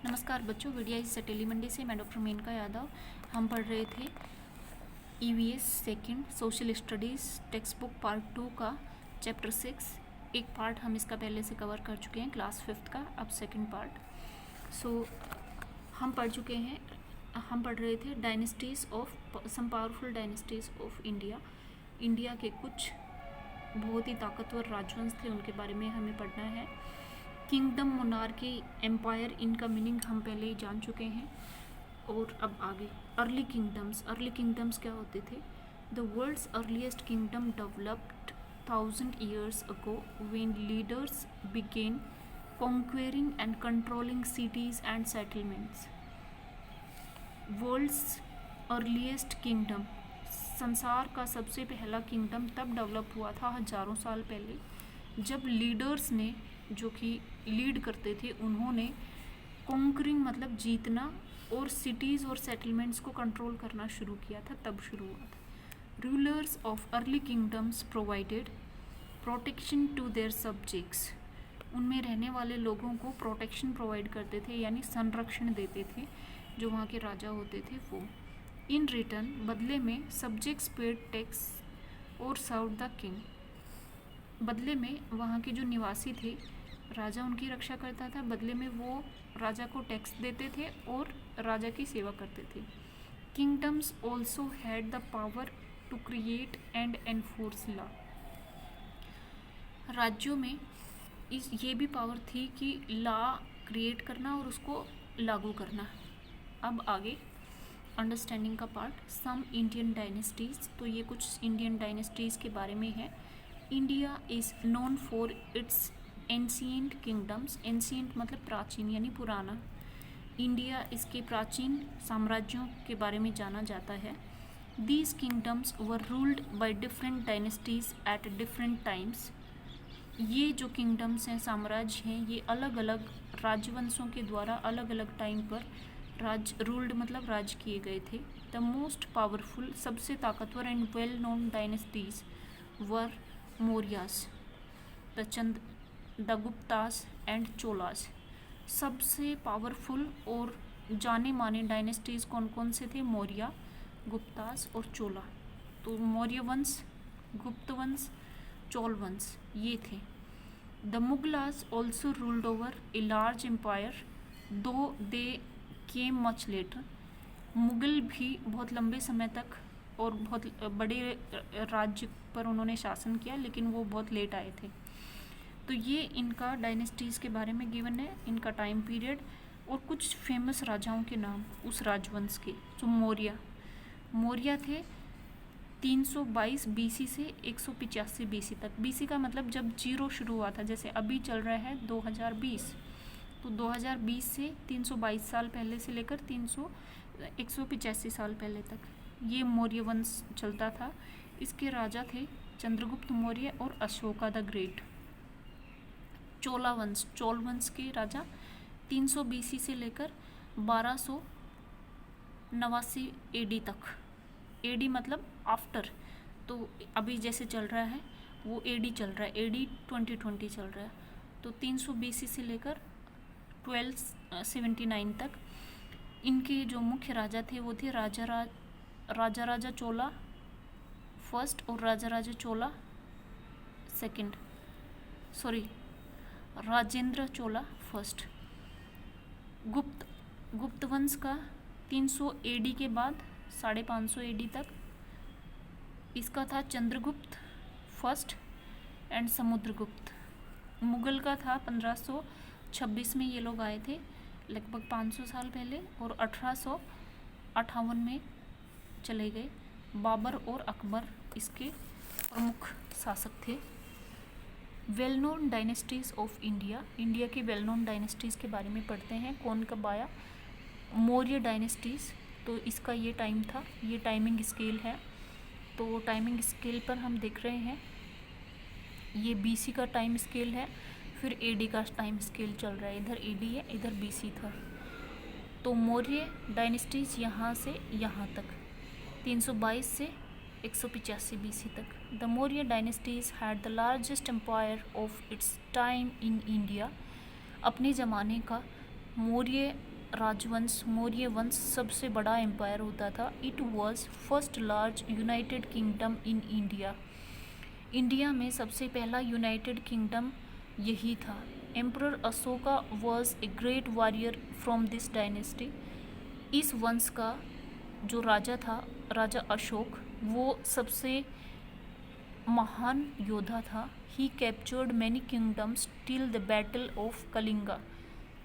नमस्कार बच्चों, वीडियो से टेलीमंडी से मैं डॉक्टर मेनका यादव। हम पढ़ रहे थे EVS second social studies text book part 2 का चैप्टर 6। एक पार्ट हम इसका पहले से कवर कर चुके हैं क्लास 5th का, अब सेकंड पार्ट। हम पढ़ रहे थे dynasties of some powerful dynasties of India. India के कुछ बहुत ही ताकतवर राजवंश थे, उनके बारे में हमें पढ़ना है। किंगडम, मोनार्की, एम्पायर, इनका मीनिंग हम पहले ही जान चुके हैं। और अब आगे अर्ली किंगडम्स क्या होते थे? The world's earliest kingdom developed 1000 years ago when leaders began conquering and controlling cities and settlements. World's earliest kingdom, संसार का सबसे पहला किंगडम तब डेवलप हुआ था हजारों साल पहले, जब लीडर्स ने, जो कि लीड करते थे, उन्होंने कॉन्करिंग मतलब जीतना और सिटीज़ और सेटलमेंट्स को कंट्रोल करना शुरू किया था, तब शुरू हुआ था। Rulers of early kingdoms provided protection to their subjects, उनमें रहने वाले लोगों को प्रोटेक्शन प्रोवाइड करते थे, यानी संरक्षण देते थे जो वहाँ के राजा होते थे वो। इन रिटर्न, बदले में, सब्जेक्ट्स पेड टैक्स और सर्व द किंग, बदले में वहाँ के जो निवासी थे, राजा उनकी रक्षा करता था, बदले में वो राजा को टैक्स देते थे और राजा की सेवा करते थे। Kingdoms also had the power to create and enforce law, राज्यों में ये भी पावर थी कि लॉ क्रिएट करना और उसको लागू करना। अब आगे अंडरस्टैंडिंग का पार्ट, सम इंडियन डायनेस्टीज़, तो ये कुछ इंडियन डायनेस्टीज़ के बारे में है। India is known for its ancient kingdoms, ancient मतलब प्राचीन यानी पुराना। इंडिया इसके प्राचीन साम्राज्यों के बारे में जाना जाता है। These kingdoms were ruled by different dynasties at different times, ये जो किंगडम्स हैं, साम्राज्य हैं, ये अलग अलग राजवंशों के द्वारा अलग अलग टाइम पर रूल्ड मतलब राज किए गए थे। द मोस्ट पावरफुल, सबसे ताकतवर and well known dynasties were Mauryas, the Guptas and Cholas. सबसे पावरफुल और जाने माने डायनेस्टीज़ कौन कौन से थे? मौर्य, गुप्तास और चोला। तो मौर्य वंश, गुप्त वंश, चोल वंश ये थे। The Mughals also ruled over a large empire though they came much later, Mughal भी बहुत लंबे समय तक और बहुत बड़े राज्य पर उन्होंने शासन किया, लेकिन वो बहुत लेट आए थे। तो ये इनका डायनेस्टीज़ के बारे में गिवन है, इनका टाइम पीरियड और कुछ फेमस राजाओं के नाम उस राजवंश के। तो मौर्य थे 322 BC से 185 BC तक। BC का मतलब जब जीरो शुरू हुआ था, जैसे अभी चल रहा है 2020, तो 2020 से 322 साल पहले से लेकर 185 साल पहले तक ये मौर्य वंश चलता था। इसके राजा थे चंद्रगुप्त मौर्य और अशोका द ग्रेट। चोल वंश के राजा 300 BC से लेकर 1289 AD तक। AD मतलब आफ्टर, तो अभी जैसे चल रहा है वो AD चल रहा है, AD 2020 चल रहा है। तो 300 BC से लेकर 1279 तक इनके जो मुख्य राजा थे वो थे राजा चोला फर्स्ट और राजा चोला सेकंड, राजेंद्र चोला फर्स्ट। गुप्त वंश का 300 AD के बाद 550 AD तक इसका था चंद्रगुप्त फर्स्ट एंड समुद्रगुप्त। मुगल का था 1526 में ये लोग आए थे, लगभग 500 साल पहले, और 1858 में चले गए। बाबर और अकबर इसके प्रमुख शासक थे। Well known dynasties of India, India की वेल नोन डायनेस्टीज़ के बारे में पढ़ते हैं। कौन कब आया? मौर्य डायनेस्टीज़, तो इसका ये टाइम था, ये टाइमिंग स्केल है। तो टाइमिंग स्केल पर हम देख रहे हैं ये BC का टाइम स्केल है, फिर AD का टाइम स्केल चल रहा है, इधर AD है, इधर BC था। तो मौर्य डायनेस्टीज़ यहाँ से यहाँ तक 322 से 185 BC तक। The Maurya dynasties had the largest empire of its time in India, अपने ज़माने का मौर्य राजवंश मौर्य वंश सबसे बड़ा एम्पायर होता था। It was first large United kingdom in India. India में सबसे पहला यूनाइटेड किंगडम यही था। Emperor Ashoka was a great warrior from this dynasty. इस वंश का जो राजा था, राजा अशोक, वो सबसे महान योद्धा था। He captured many kingdoms till the battle of Kalinga.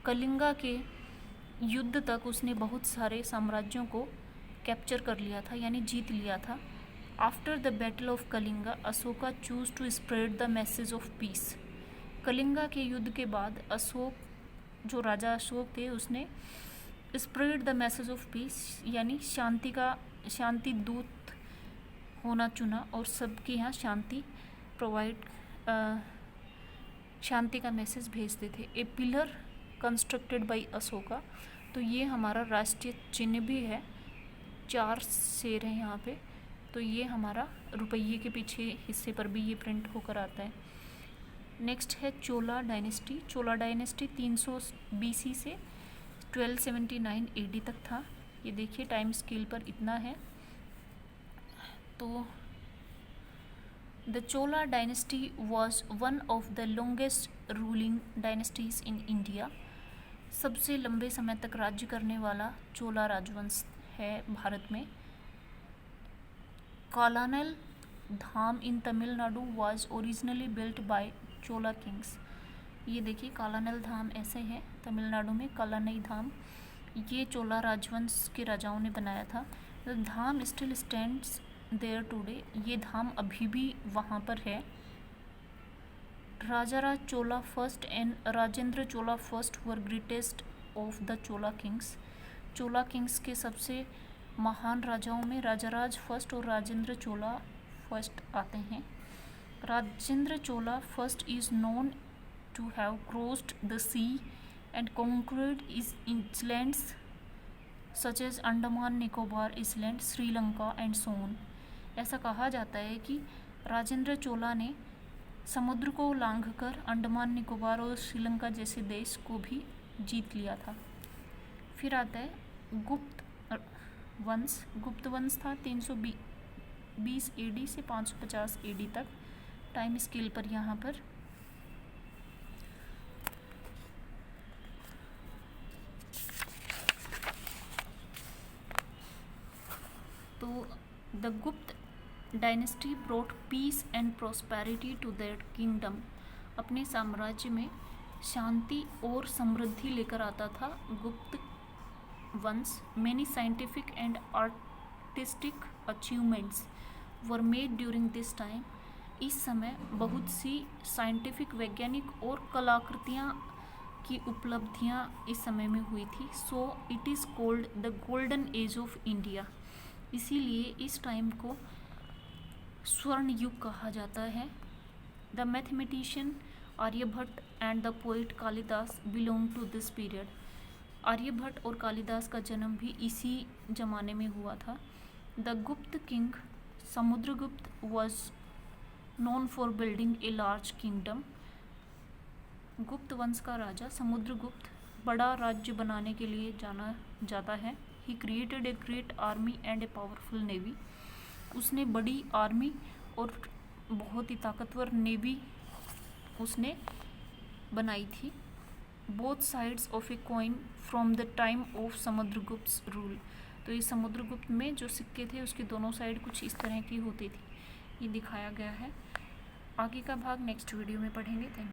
Kalinga के युद्ध तक उसने बहुत सारे साम्राज्यों को कैप्चर कर लिया था, यानी जीत लिया था। After the battle of Kalinga Ashoka chose to spread the message of peace. Kalinga के युद्ध के बाद अशोक, जो राजा अशोक थे, उसने spread the message of piece यानी शांति दूत होना चुना और सबके यहाँ शांति का मैसेज भेजते थे। ए पिलर कंस्ट्रक्टेड बाई अशोका। तो ये हमारा राष्ट्रीय चिन्ह भी है, 4 शेर हैं यहाँ पे। तो ये हमारा रुपये के पीछे हिस्से पर भी ये प्रिंट होकर आता है। नेक्स्ट है चोला डायनेस्टी। चोला डायनेस्टी 300 BC से 1279 AD तक था। ये देखिए टाइम स्केल पर इतना है। तो the Chola dynasty was one of the longest ruling dynasties in India. सबसे लंबे समय तक राज्य करने वाला चोला राजवंश है भारत में। Kalanal Dham in Tamil Nadu was originally built by Chola kings. ये देखिए कालानल धाम ऐसे है तमिलनाडु में, कालानई धाम ये चोला राजवंश के राजाओं ने बनाया था। The dham still stands there today. ये धाम अभी भी वहाँ पर है। Rajaraja Chola first and Rajendra Chola first were greatest of the Chola kings. Chola kings के सबसे महान राजाओं में राजाराज फर्स्ट और राजेंद्र चोला फर्स्ट आते हैं। Rajendra Chola first is known to have crossed the sea and conquered islands such as Andaman Nicobar island, Sri Lanka and so on. ऐसा कहा जाता है कि राजेंद्र चोला ने समुद्र को लांघकर अंडमान निकोबार और श्रीलंका जैसे देश को भी जीत लिया था। फिर आता है गुप्त वंश। गुप्त वंश था 320 AD से 550 AD तक। टाइम स्केल पर यहाँ पर तो the Gupta dynasty brought peace and prosperity to that kingdom. अपने साम्राज्य में शांति और समृद्धि लेकर आता था गुप्त वंश। Many scientific and artistic achievements were made during this time. इस समय बहुत सी साइंटिफिक, वैज्ञानिक और कलाकृतियाँ की उपलब्धियाँ इस समय में हुई थी। So it is called the golden age of India. इसीलिए इस टाइम को स्वर्ण युग कहा जाता है। The mathematician Aryabhata and the poet Kalidasa belong to this period. Aryabhata और कालिदास का जन्म भी इसी जमाने में हुआ था। द गुप्त king Samudragupta was known for building a large kingdom. गुप्त वंश का राजा समुद्रगुप्त बड़ा राज्य बनाने के लिए जाना जाता है। He created a great army and a powerful navy. उसने बड़ी आर्मी और बहुत ही ताकतवर नेवी उसने बनाई थी। Both sides of a coin from the time of Samudragupta rule. तो ये समुद्रगुप्त में जो सिक्के थे उसकी दोनों साइड कुछ इस तरह की होती थी। ये दिखाया गया है। आगे का भाग नेक्स्ट वीडियो में पढ़ेंगे। Thank you.